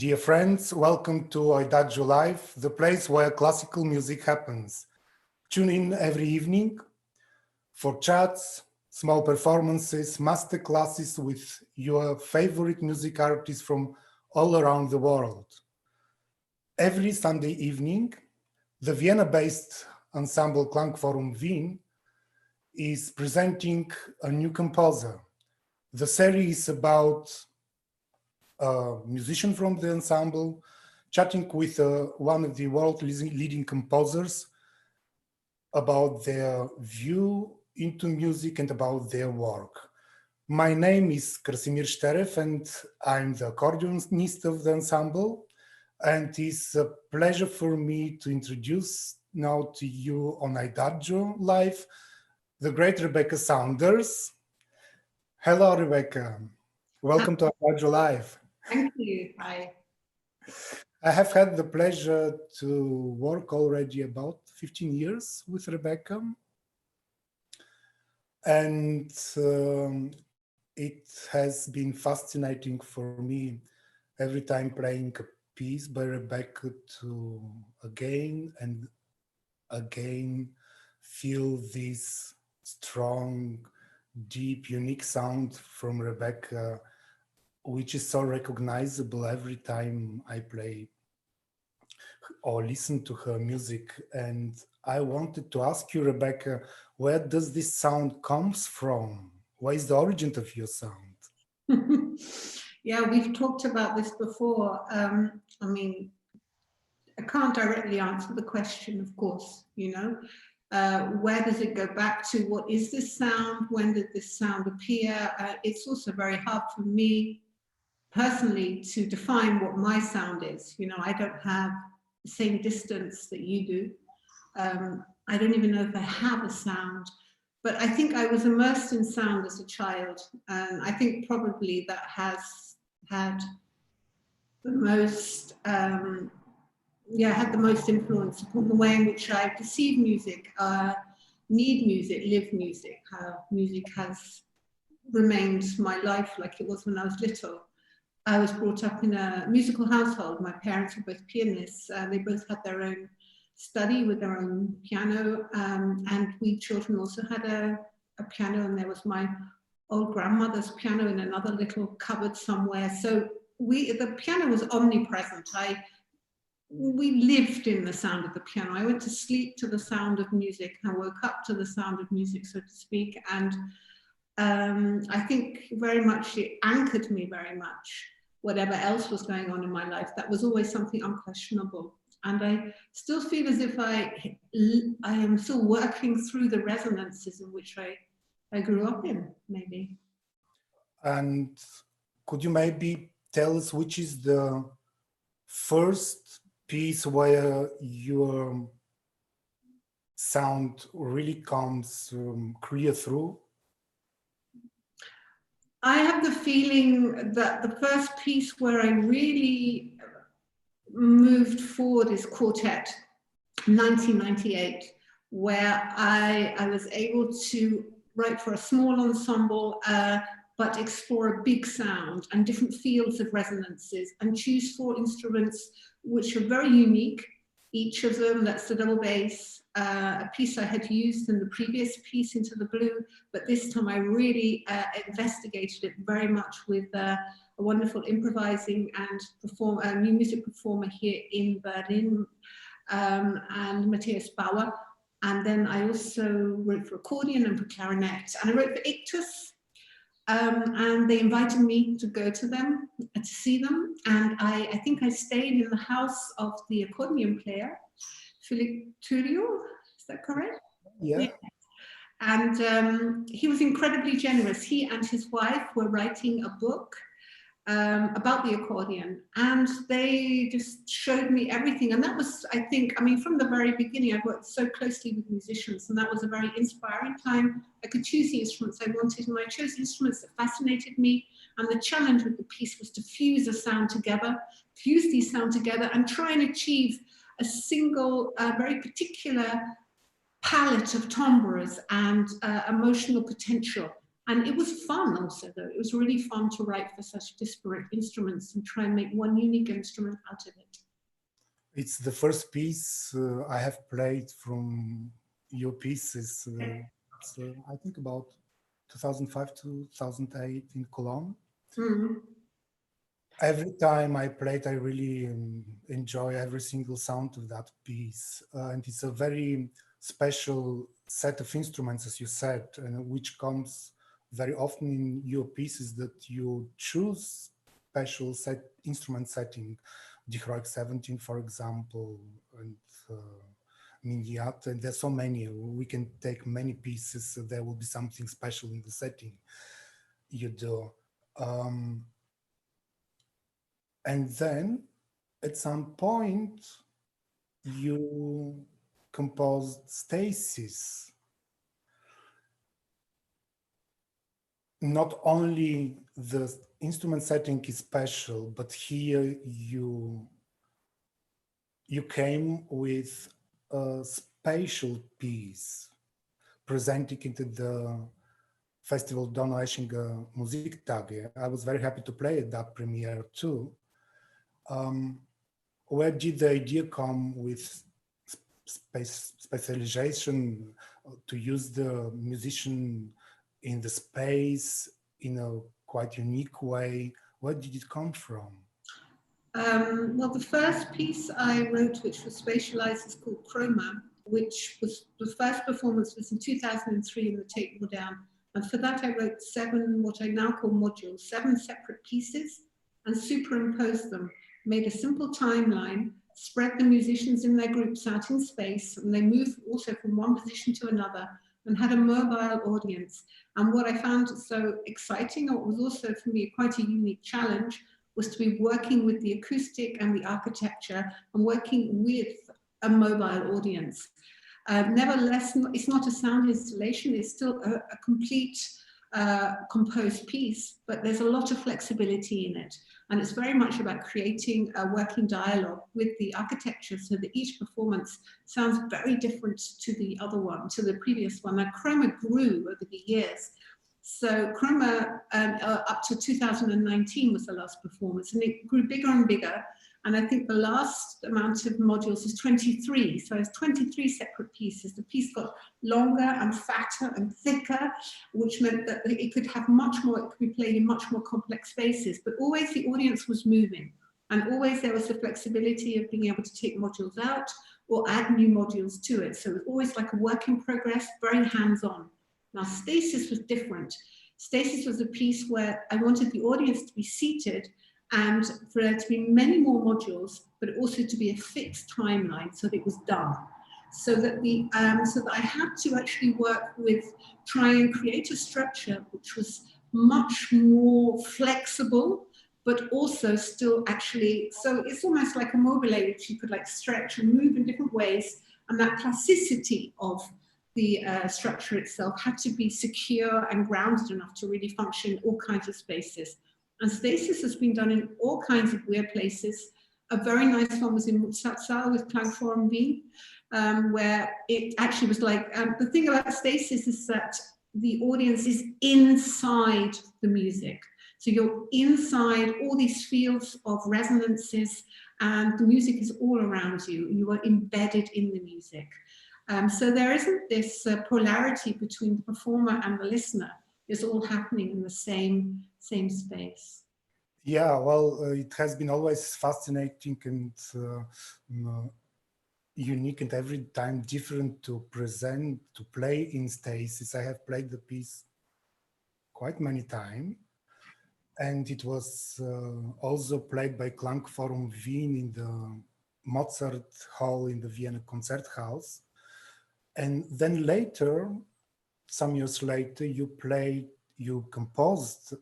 Dear friends, welcome to IDAGIO Live, the place where classical music happens. Tune in every evening for chats, small performances, masterclasses with your favorite music artists from all around the world. Every Sunday evening, the Vienna-based ensemble Klangforum Wien is presenting a new composer. The series is about a musician from the ensemble chatting with one of the world's leading composers about their view into music and about their work. My name is Krassimir Sterev and I'm the accordionist of the ensemble, and it's a pleasure for me to introduce now to you on IDAGIO Live the great Rebecca Saunders. Hello, Rebecca. Welcome to IDAGIO Live. Thank you. Hi. I have had the pleasure to work already about 15 years with Rebecca. And it has been fascinating for me every time playing a piece by Rebecca to again and again feel this strong, deep, unique sound from Rebecca, which is so recognizable every time I play or listen to her music. And I wanted to ask you, Rebecca, where does this sound comes from? What is the origin of your sound? Yeah, we've talked about this before. I mean, I can't directly answer the question, of course, you know. Where does it go back to? What is this sound? When did this sound appear? It's also very hard for me personally to define what my sound is. You know, I don't have the same distance that you do. I don't even know if I have a sound, but I think I was immersed in sound as a child. And I think probably that has had the most, had the most influence upon the way in which I perceive music, need music, live music, how music has remained my life like it was when I was little. I was brought up in a musical household. My parents were both pianists. They both had their own study with their own piano. And we children also had a piano, and there was my old grandmother's piano in another little cupboard somewhere. So the piano was omnipresent. We lived in the sound of the piano. I went to sleep to the sound of music. I woke up to the sound of music, so to speak. And I think very much it anchored me very much. Whatever else was going on in my life, that was always something unquestionable. And I still feel as if I am still working through the resonances in which I grew up in, maybe. And could you maybe tell us which is the first piece where your sound really comes clear through? I have the feeling that the first piece where I really moved forward is Quartet, 1998, where I was able to write for a small ensemble, but explore a big sound and different fields of resonances and choose 4 instruments which are very unique. Each of them, that's the double bass, a piece I had used in the previous piece, Into the Blue, but this time I really investigated it very much with a wonderful improvising and new music performer here in Berlin, and Matthias Bauer. And then I also wrote for accordion and for clarinet, and I wrote for Titus. And they invited me to go to them, to see them. And I think I stayed in the house of the accordion player, Philip Turio, is that correct? Yeah. And he was incredibly generous. He and his wife were writing a book about the accordion, and they just showed me everything. And that was, I think, I mean, from the very beginning, I've worked so closely with musicians, and that was a very inspiring time. I could choose the instruments I wanted, and I chose instruments that fascinated me. And the challenge with the piece was to fuse these sounds together, and try and achieve a single, very particular palette of timbres and emotional potential. And it was fun also, though. It was really fun to write for such disparate instruments and try and make one unique instrument out of it. It's the first piece I have played from your pieces. I think about 2005 to 2008 in Cologne. Mm. Every time I played, I really enjoy every single sound of that piece. And it's a very special set of instruments, as you said, which comes very often in your pieces, that you choose special instrument setting, the Heroic 17, for example, and Miniat, and there's so many. We can take many pieces, so there will be something special in the setting you do. And then at some point, you composed Stasis. Not only the instrument setting is special, but here you came with a spatial piece, presenting it at the festival Donaueschinger Musiktage. I was very happy to play at that premiere too. Where did the idea come with specialization, to use the musician in the space in a quite unique way? Where did it come from? Well, the first piece I wrote, which was spatialized, is called Chroma, which was the first performance was in 2003 in the Tate Modern. And for that, I wrote 7, what I now call modules, 7 separate pieces, and superimposed them, made a simple timeline, spread the musicians in their groups out in space, and they moved also from one position to another, and had a mobile audience. And what I found so exciting, or it was also for me quite a unique challenge, was to be working with the acoustic and the architecture and working with a mobile audience. Nevertheless, it's not a sound installation, it's still a complete composed piece, but there's a lot of flexibility in it. And it's very much about creating a working dialogue with the architecture so that each performance sounds very different to the other one, to the previous one. Now, Chroma grew over the years. So Chroma, up to 2019 was the last performance, and it grew bigger and bigger. And I think the last amount of modules is 23. So it's 23 separate pieces. The piece got longer and fatter and thicker, which meant that it could have much more, it could be played in much more complex spaces, but always the audience was moving. And always there was the flexibility of being able to take modules out or add new modules to it. So it was always like a work in progress, very hands-on. Now, Stasis was different. Stasis was a piece where I wanted the audience to be seated and for there to be many more modules, but also to be a fixed timeline so that it was done. So that I had to actually work with, try and create a structure which was much more flexible, but also still actually, so it's almost like a mobile which you could like stretch and move in different ways, and that plasticity of the structure itself had to be secure and grounded enough to really function in all kinds of spaces. And Stasis has been done in all kinds of weird places. A very nice one was in Musiktage with Klangforum Wien, where it actually was like, the thing about Stasis is that the audience is inside the music. So you're inside all these fields of resonances, and the music is all around you. You are embedded in the music. So there isn't this polarity between the performer and the listener. It's all happening in the same space. Yeah, well, it has been always fascinating and unique, and every time different to present, to play in Stasis. I have played the piece quite many times, and it was also played by Klangforum Wien in the Mozart Hall in the Vienna Concert House. And then later, some years later, you composed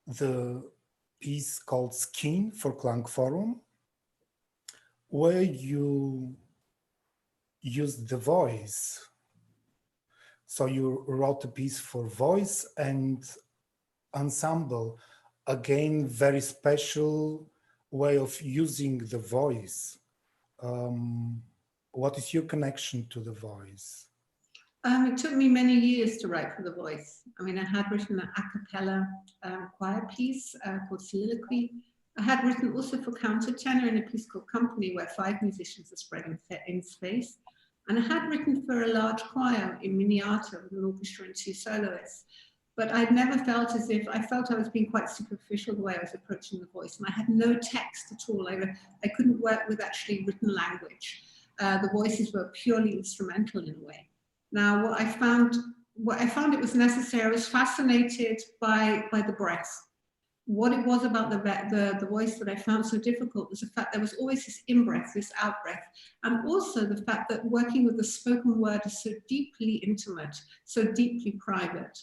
the piece called Skin for Klangforum, where you used the voice. So you wrote a piece for voice and ensemble, again, very special way of using the voice. What is your connection to the voice? It took me many years to write for the voice. I mean, I had written an a cappella choir piece called Soliloquy. I had written also for countertenor in a piece called Company, where 5 musicians are spread in space. And I had written for a large choir in Miniato with an orchestra and 2 soloists. But I'd never felt as if, I felt I was being quite superficial the way I was approaching the voice. And I had no text at all. I couldn't work with actually written language. The voices were purely instrumental in a way. Now, what I found it was necessary, I was fascinated by the breath. What it was about the voice that I found so difficult was the fact there was always this in-breath, this out-breath, and also the fact that working with the spoken word is so deeply intimate, so deeply private.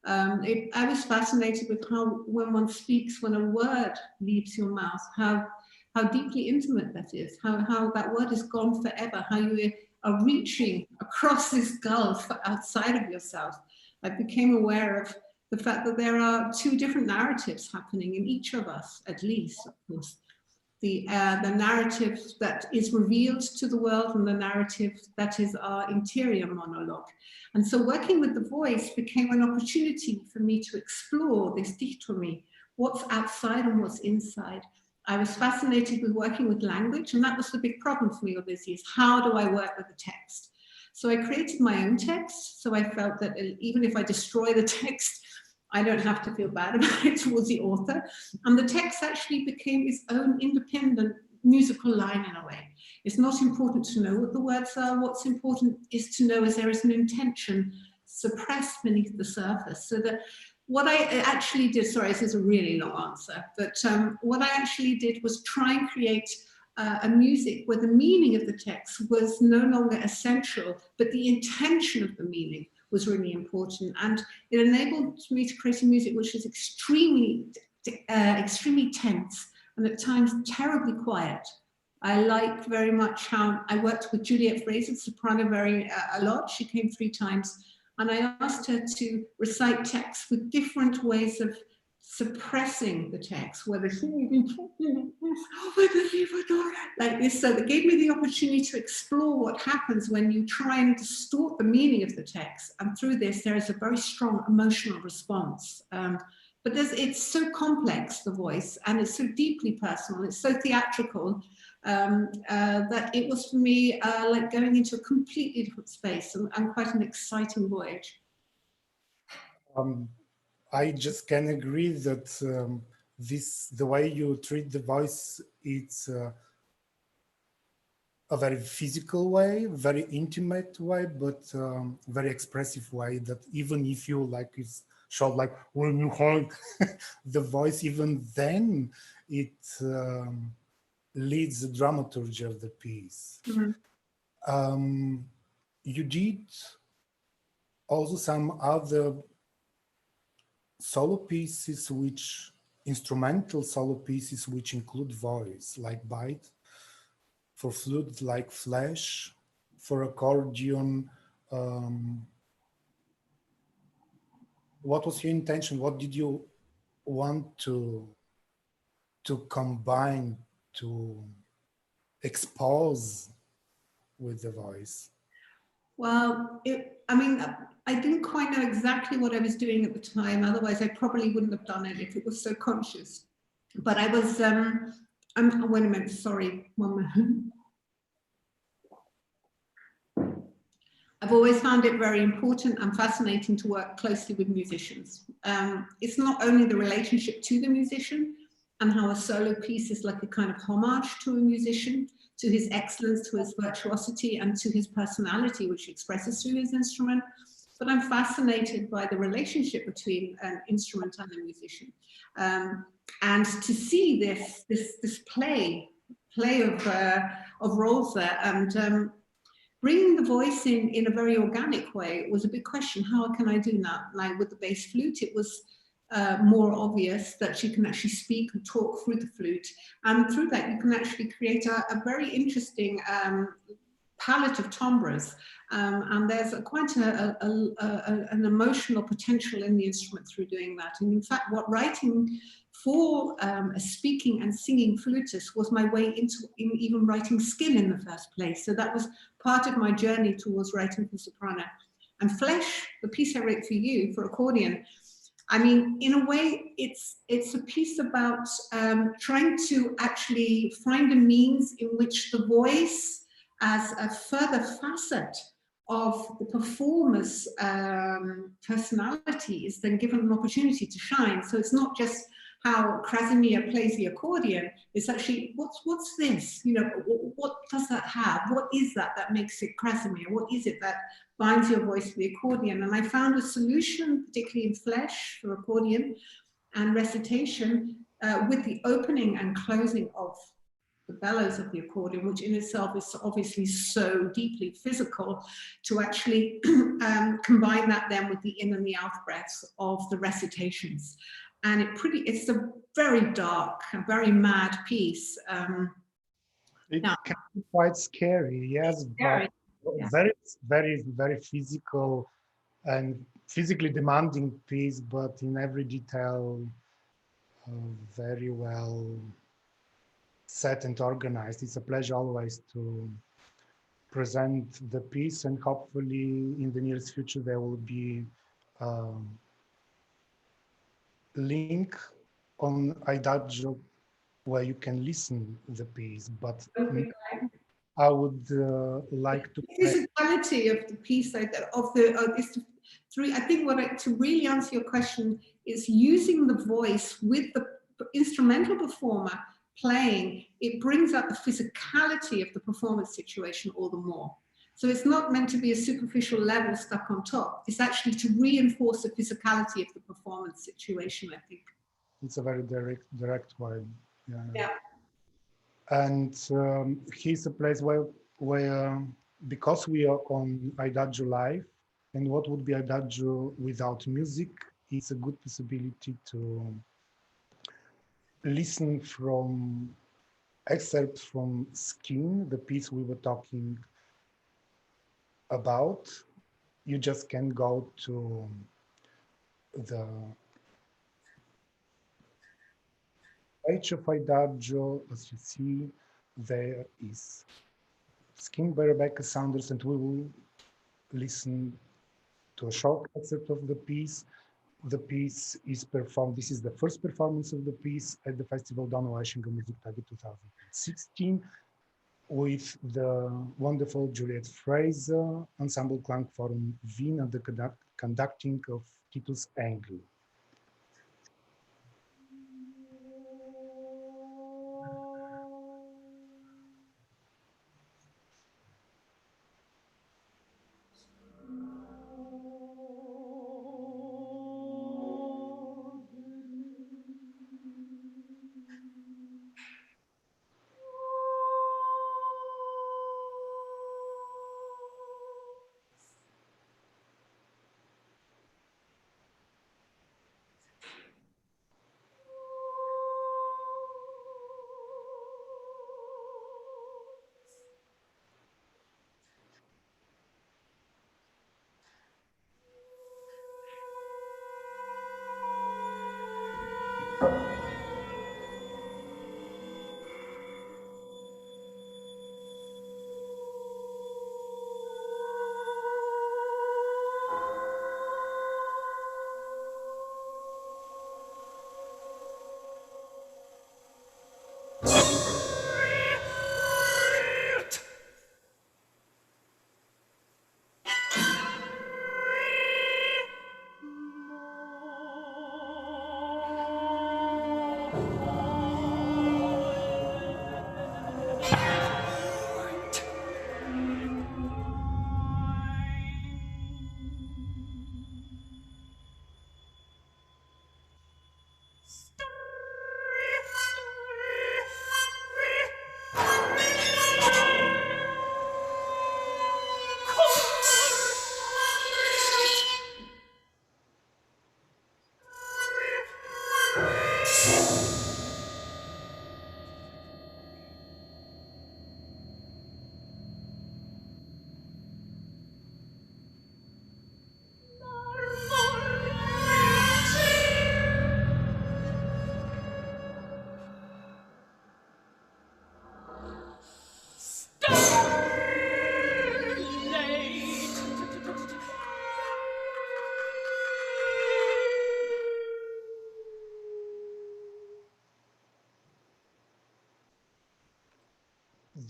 I was fascinated with how, when one speaks, when a word leaves your mouth, how deeply intimate that is, how that word is gone forever, how you are reaching across this gulf outside of yourself. I became aware of the fact that there are 2 different narratives happening in each of us, at least, of course. The narrative that is revealed to the world and the narrative that is our interior monologue. And so working with the voice became an opportunity for me to explore this dichotomy, what's outside and what's inside. I was fascinated with working with language, and that was the big problem for me all these years. How do I work with the text? So I created my own text. So I felt that even if I destroy the text, I don't have to feel bad about it towards the author. And the text actually became its own independent musical line in a way. It's not important to know what the words are. What's important is to know is there is an intention suppressed beneath the surface. So that what I actually did, sorry, this is a really long answer, but what I actually did was try and create a music where the meaning of the text was no longer essential, but the intention of the meaning was really important. And it enabled me to create a music which is extremely tense and at times terribly quiet. I like very much how I worked with Juliet, Fraser, soprano, a lot. She came 3 times. And I asked her to recite text with different ways of suppressing the text, whether she like this. So that gave me the opportunity to explore what happens when you try and distort the meaning of the text. And through this, there is a very strong emotional response. But it's so complex, the voice, and it's so deeply personal, it's so theatrical, that it was for me like going into a completely different space and quite an exciting voyage. I just can agree that the way you treat the voice, it's a very physical way, very intimate way, but very expressive way that even if you like it's short, like when you hold the voice, even then it leads the dramaturgy of the piece. Mm-hmm. You did also some other solo pieces, instrumental solo pieces, which include voice, like Bite, for flute, like Flash, for accordion. What was your intention? What did you want to combine, to expose with the voice? Well, I didn't quite know exactly what I was doing at the time. Otherwise, I probably wouldn't have done it if it was so conscious. But I was, wait a minute, sorry, one moment. I've always found it very important and fascinating to work closely with musicians. It's not only the relationship to the musician and how a solo piece is like a kind of homage to a musician, to his excellence, to his virtuosity, and to his personality, which he expresses through his instrument. But I'm fascinated by the relationship between an instrument and a musician. And to see this play of roles there, and bringing the voice in a very organic way was a big question. How can I do that? Like with the bass flute, it was more obvious that you can actually speak and talk through the flute. And through that, you can actually create a very interesting palette of timbres. And there's quite an emotional potential in the instrument through doing that. And in fact, what writing for a speaking and singing flutist was my way into even writing skin in the first place. So that was part of my journey towards writing for soprano. And Flesh, the piece I wrote for you for accordion, I mean, in a way, it's a piece about trying to actually find a means in which the voice, as a further facet of the performer's personality, is then given an opportunity to shine. So it's not just how Krassimir plays the accordion. It's actually, what's this? You know, what does that have? What is that that makes it Krassimir? What is it that binds your voice to the accordion? And I found a solution, particularly in Flesh for accordion and recitation, with the opening and closing of the bellows of the accordion, which in itself is obviously so deeply physical, to actually combine that then with the in and the out breaths of the recitations. And it's a very dark, a very mad piece. It can be quite scary, yes, but very physical and physically demanding piece, but in every detail, very well set and organized. It's a pleasure always to present the piece, and hopefully in the nearest future there will be link on IDAGIO where you can listen the piece, but I would like to. The physicality of the piece, I think to really answer your question is using the voice with the instrumental performer playing, it brings out the physicality of the performance situation all the more. So it's not meant to be a superficial level stuck on top. It's actually to reinforce the physicality of the performance situation, I think. It's a very direct way. Yeah. And here's a place where because we are on IDAGIO Live, and what would be IDAGIO without music? It's a good possibility to listen from excerpts from Skin, the piece we were talking about. You just can go to the page of IDAGIO. As you see, there is Skin by Rebecca Saunders, and we will listen to a short excerpt of the piece. The piece is performed, this is the first performance of the piece at the festival Donaueschinger Musiktage 2016 with the wonderful Juliet Fraser, ensemble Klangforum Wien, and the conducting of Titus Engel.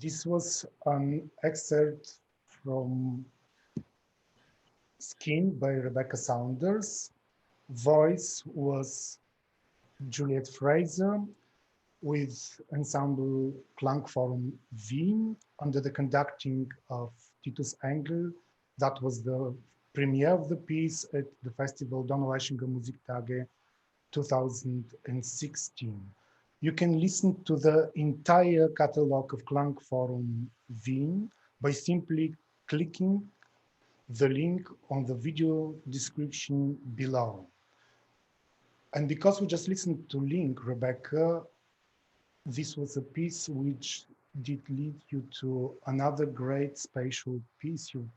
This was an excerpt from Skin by Rebecca Saunders. Voice was Juliet Fraser with ensemble Klangforum Wien under the conducting of Titus Engel. That was the premiere of the piece at the festival Donaueschinger Musiktage 2016. You can listen to the entire catalog of Klangforum Wien by simply clicking the link on the video description below. And because we just listened to link, Rebecca, this was a piece which did lead you to another great spatial piece you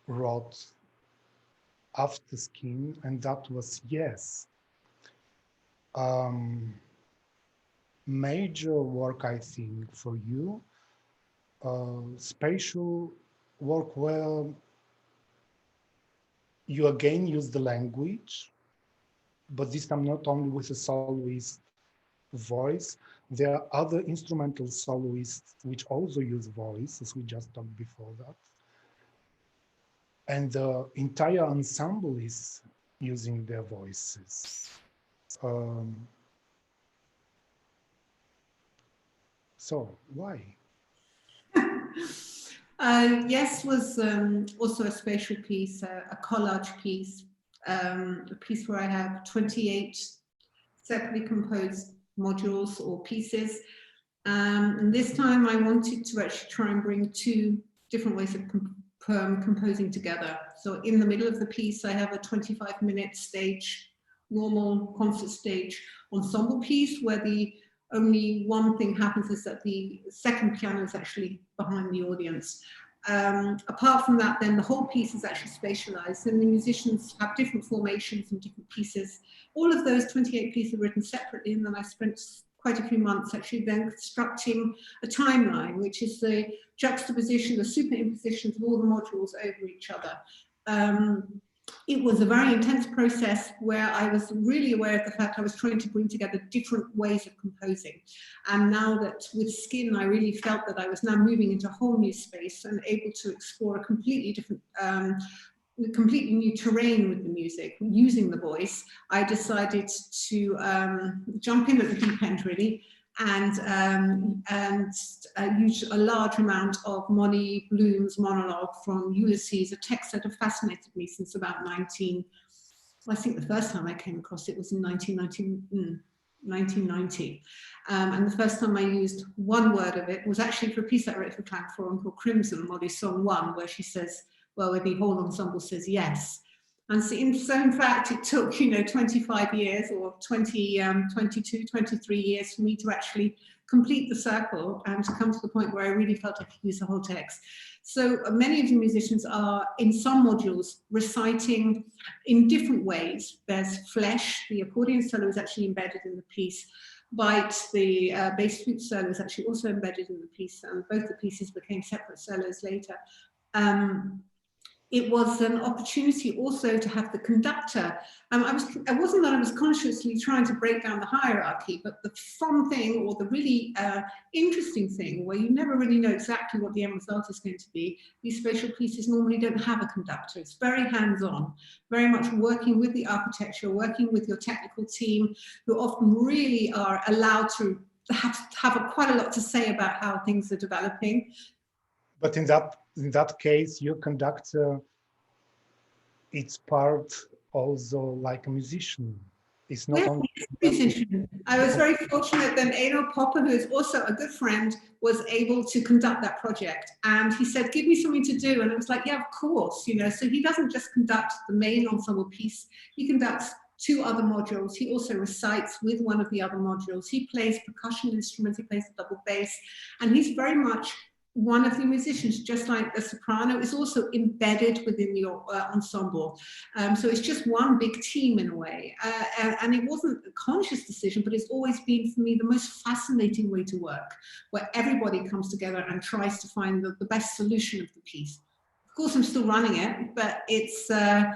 wrote after Skin, and that was Yes. Major work, I think, for you, spatial work where you again use the language, but this time not only with a soloist voice. There are other instrumental soloists which also use voice, as we just talked before that. And the entire ensemble is using their voices. So why? Yes was also a spatial piece, a collage piece, a piece where I have 28 separately composed modules or pieces. And this time I wanted to actually try and bring two different ways of composing together. So in the middle of the piece, I have a 25-minute stage, normal concert stage ensemble piece where the only one thing happens is that the second piano is actually behind the audience. Apart from that, then the whole piece is actually spatialized, and the musicians have different formations and different pieces. All of those 28 pieces are written separately, and then I spent quite a few months actually then constructing a timeline, which is the juxtaposition, the superimposition of all the modules over each other. It was a very intense process where I was really aware of the fact I was trying to bring together different ways of composing. And now that with Skin, I really felt that I was now moving into a whole new space and able to explore a completely different, completely new terrain with the music, using the voice. I decided to jump in at the deep end really, and use a large amount of Moni Bloom's monologue from Ulysses, a text that had fascinated me since about I think the first time I came across it was in 1990. And the first time I used one word of it was actually for a piece I wrote for Klangforum called Crimson, Moni's Song 1, where she says, well, where the whole ensemble says yes. And so in fact, it took, 25 years or 22, 23 years for me to actually complete the circle and to come to the point where I really felt I could use the whole text. So many of the musicians are in some modules reciting in different ways. There's Flesh, the accordion solo is actually embedded in the piece. Bite, the bass flute solo is actually also embedded in the piece, and both the pieces became separate solos later. It was an opportunity also to have the conductor. It wasn't that I was consciously trying to break down the hierarchy, but the fun thing, or the really interesting thing, where you never really know exactly what the end result is going to be, these spatial pieces normally don't have a conductor. It's very hands-on, very much working with the architecture, working with your technical team, who often really are allowed to have quite a lot to say about how things are developing. But in that case, your conductor, it's part also like a musician. It's not only a musician. I was very fortunate that Eno Popper, who is also a good friend, was able to conduct that project. And he said, give me something to do. And I was like, yeah, of course. So he doesn't just conduct the main ensemble piece, he conducts two other modules. He also recites with one of the other modules. He plays percussion instruments, he plays the double bass, and he's very much one of the musicians, just like the soprano, is also embedded within the ensemble. So it's just one big team in a way. And it wasn't a conscious decision, but it's always been for me the most fascinating way to work, where everybody comes together and tries to find the best solution of the piece. Of course, I'm still running it, but it's I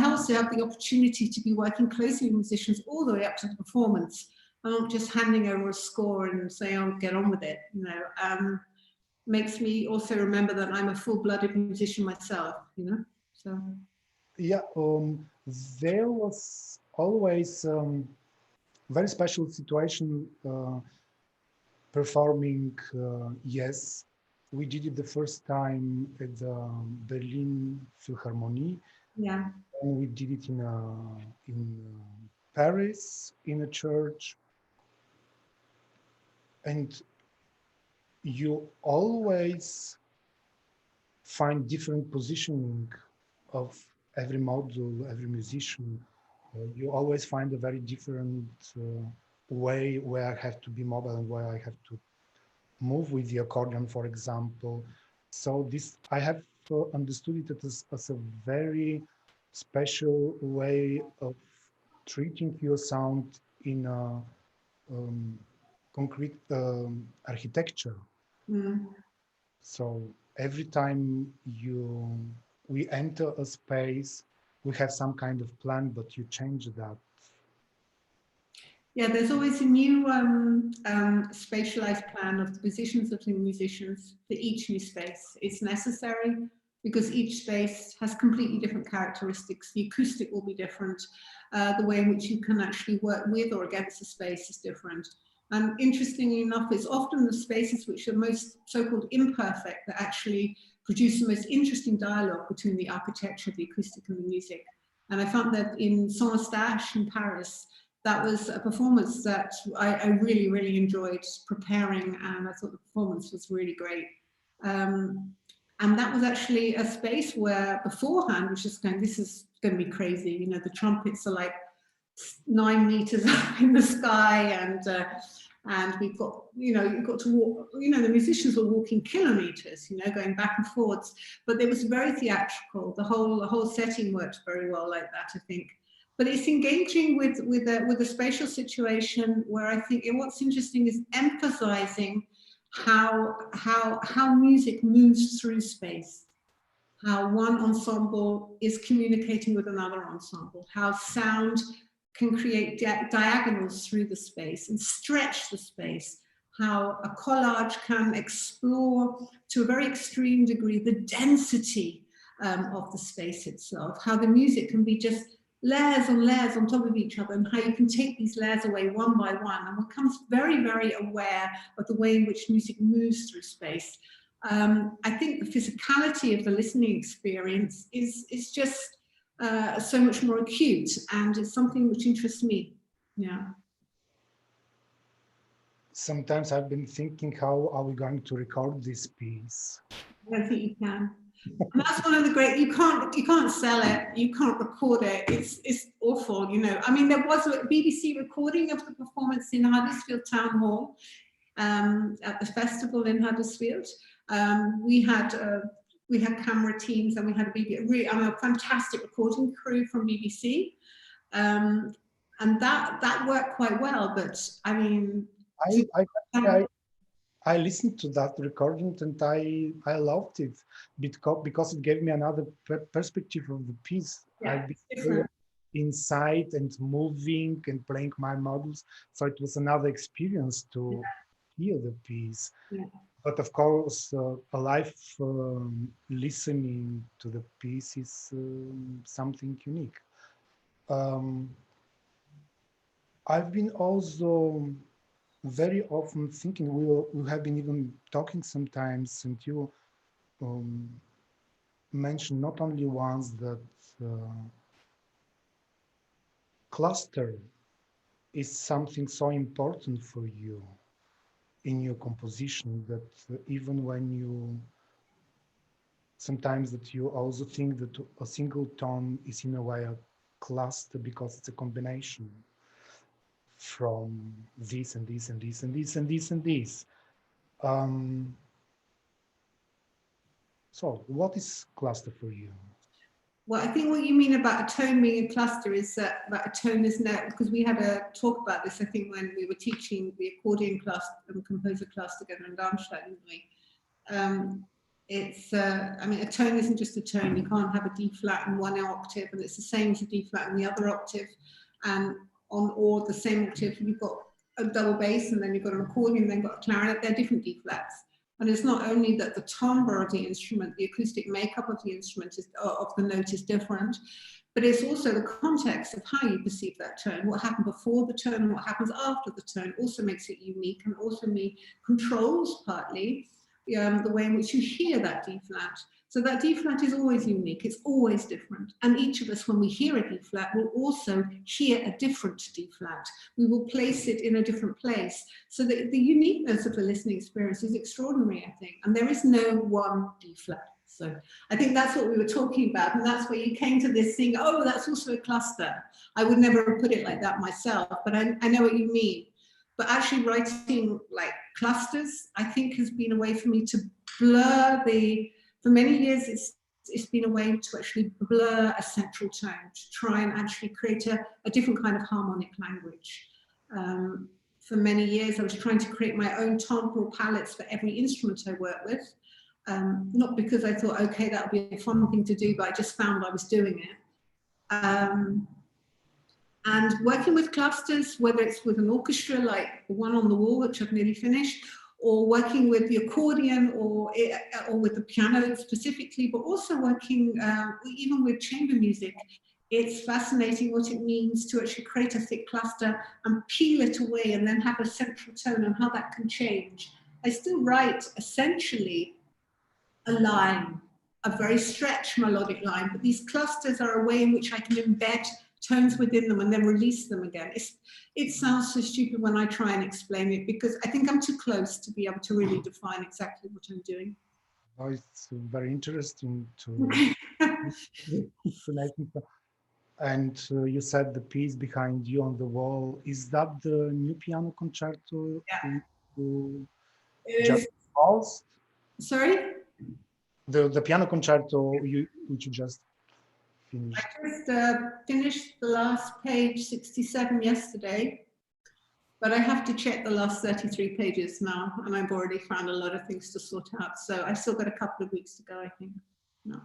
also have the opportunity to be working closely with musicians all the way up to the performance. I'm not just handing over a score and saying, "Oh, get on with it," makes me also remember that I'm a full-blooded musician myself, you know, so. Yeah, there was always very special situation performing. Yes, we did it the first time at the Berlin Philharmonie. Yeah. And we did it in Paris in a church. And you always find different positioning of every module, every musician. You always find a very different way where I have to be mobile and where I have to move with the accordion, for example. So this, I have understood it as a very special way of treating your sound in a concrete architecture. Mm. So every time we enter a space, we have some kind of plan, but you change that. Yeah, there's always a new spatialized plan of the positions of the musicians for each new space. It's necessary because each space has completely different characteristics. The acoustic will be different. The way in which you can actually work with or against the space is different. And interestingly enough, it's often the spaces which are most so-called imperfect that actually produce the most interesting dialogue between the architecture, the acoustic, and the music. And I found that in Donaueschinger in Paris, that was a performance that I really, really enjoyed preparing, and I thought the performance was really great. And that was actually a space where beforehand was just going, this is going to be crazy. You know, the trumpets are like 9 meters up in the sky, and we've got, you know, you've got to walk, you know, the musicians were walking kilometers, you know, going back and forwards, but it was very theatrical. The whole setting worked very well like that, I think. But it's engaging with a spatial situation where I think what's interesting is emphasizing how music moves through space, how one ensemble is communicating with another ensemble, how sound can create diagonals through the space and stretch the space, how a collage can explore to a very extreme degree the density of the space itself, how the music can be just layers on layers on top of each other, and how you can take these layers away one by one, and one becomes very, very aware of the way in which music moves through space. I think the physicality of the listening experience is just so much more acute, and it's something which interests me. Yeah. Sometimes I've been thinking, how are we going to record this piece? I don't think you can. And that's one of the great, you can't sell it, you can't record it, it's awful, you know. I mean, there was a BBC recording of the performance in Huddersfield Town Hall at the festival in Huddersfield. We had camera teams, and we had a fantastic recording crew from BBC, and that worked quite well. But I mean, I listened to that recording and I loved it because it gave me another perspective of the piece. Yeah, I've been inside and moving and playing my models, so it was another experience to hear the piece. Yeah. But of course, a live listening to the piece is something unique. I've been also very often thinking, we have been even talking sometimes, and you mentioned not only once that cluster is something so important for you in your composition, that even when you sometimes that you also think that a single tone is in a way a cluster because it's a combination from this and this and this and this and this and this. So what is cluster for you? Well, I think what you mean about a tone being a cluster is that a tone is now, because we had a talk about this, I think, when we were teaching the accordion class and composer class together in Darmstadt, didn't we? I mean, a tone isn't just a tone. You can't have a D flat in one octave and it's the same as a D flat in the other octave, and or the same octave you've got a double bass, and then you've got an accordion, then you've got a clarinet. They're different D flats. And it's not only that the timbre of the instrument, the acoustic makeup of the instrument, of the note is different, but it's also the context of how you perceive that tone. What happened before the tone and what happens after the tone also makes it unique, and also controls partly the way in which you hear that D flat. So that D flat is always unique, it's always different. And each of us, when we hear a D flat, will also hear a different D flat. We will place it in a different place. So the uniqueness of the listening experience is extraordinary, I think. And there is no one D flat. So I think that's what we were talking about. And that's where you came to this thing, oh, that's also a cluster. I would never have put it like that myself, but I know what you mean. But actually writing like clusters, I think has been a way for me to blur for many years, it's been a way to actually blur a central tone, to try and actually create a different kind of harmonic language. For many years, I was trying to create my own timbral palettes for every instrument I work with. Not because I thought, okay, that would be a fun thing to do, but I just found I was doing it. And working with clusters, whether it's with an orchestra like the one on the wall, which I've nearly finished, or working with the accordion or with the piano specifically, but also working even with chamber music, it's fascinating what it means to actually create a thick cluster and peel it away and then have a central tone and how that can change. I still write essentially a line, a very stretched melodic line, but these clusters are a way in which I can embed tones within them and then release them again. It sounds so stupid when I try and explain it, because I think I'm too close to be able to really define exactly what I'm doing. Oh, it's very interesting to and you said the piece behind you on the wall, is that the new piano concerto you just paused? Sorry? The piano concerto which you just finished. I just finished the last page 67 yesterday, but I have to check the last 33 pages now, and I've already found a lot of things to sort out. So I've still got a couple of weeks to go, I think. No.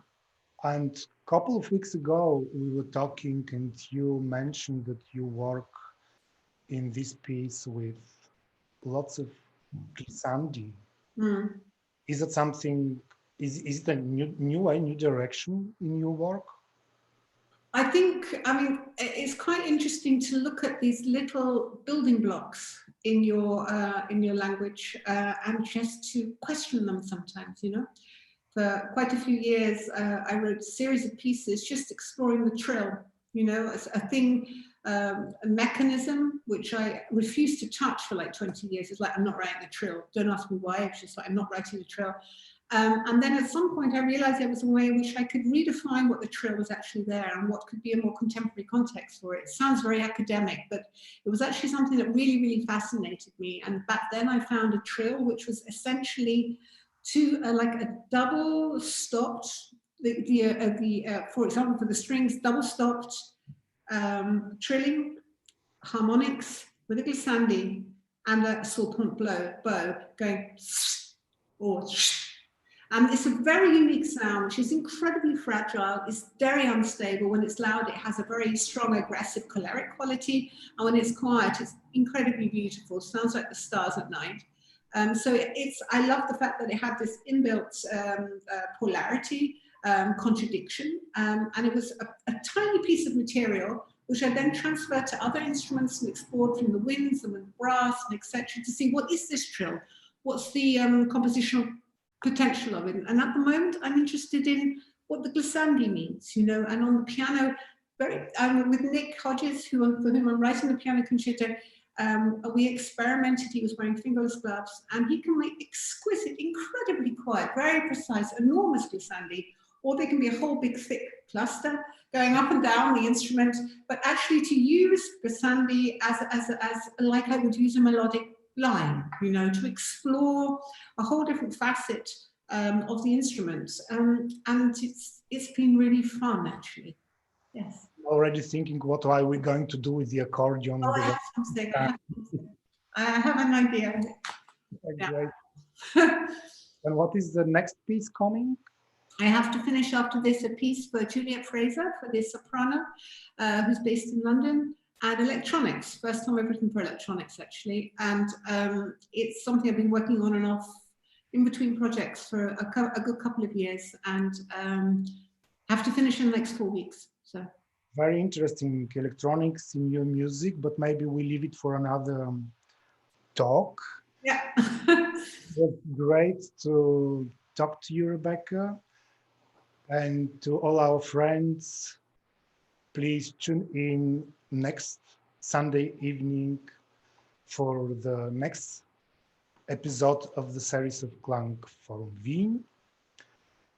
And a couple of weeks ago, we were talking and you mentioned that you work in this piece with lots of glissandi. Mm. Is it something, is it a new direction in your work? I mean, it's quite interesting to look at these little building blocks in your language and just to question them sometimes, you know. For quite a few years, I wrote a series of pieces just exploring the trill, you know, as a thing, a mechanism which I refused to touch for like 20 years. It's like, I'm not writing a trill. Don't ask me why. It's just like, I'm not writing a trill. And then at some point I realized there was a way in which I could redefine what the trill was actually there and what could be a more contemporary context for it. It sounds very academic, but it was actually something that really, really fascinated me. And back then I found a trill which was essentially like a double stopped, for example, for the strings, double stopped trilling harmonics with a glissandi and a saut-point bow going or. And it's a very unique sound, which is incredibly fragile. It's very unstable. When it's loud, it has a very strong, aggressive, choleric quality. And when it's quiet, it's incredibly beautiful. It sounds like the stars at night. So I love the fact that it had this inbuilt polarity, contradiction. And it was a tiny piece of material, which I then transferred to other instruments and explored from the winds and with brass and etc. to see what is this trill? What's the compositional potential of it? And at the moment, I'm interested in what the glissandi means, you know, and on the piano, with Nick Hodges, for whom I'm writing the piano concerto, we experimented. He was wearing fingerless gloves, and he can make exquisite, incredibly quiet, very precise, enormous glissandi, or they can be a whole big thick cluster going up and down the instrument, but actually to use glissandi as like I would use a melodic line, you know, to explore a whole different facet of the instrument, and it's been really fun, actually. Yes. Already thinking, what are we going to do with the accordion? Oh, I have something. I have an idea. Great. And what is the next piece coming? I have to finish after this a piece for Juliet Fraser, for the soprano, who's based in London, and electronics. First time I've written for electronics, actually. And it's something I've been working on and off in between projects for a good couple of years, and have to finish in the next 4 weeks. So very interesting, electronics in your music, but maybe we leave it for another talk. yeah. It was great to talk to you, Rebecca, and to all our friends. Please tune in next Sunday evening for the next episode of the series of Klangforum Wien.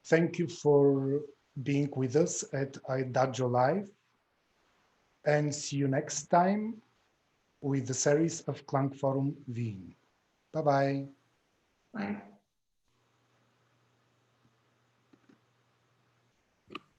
Thank you for being with us at IDAGIO Live, and see you next time with the series of Klangforum Wien. Bye-bye. Bye.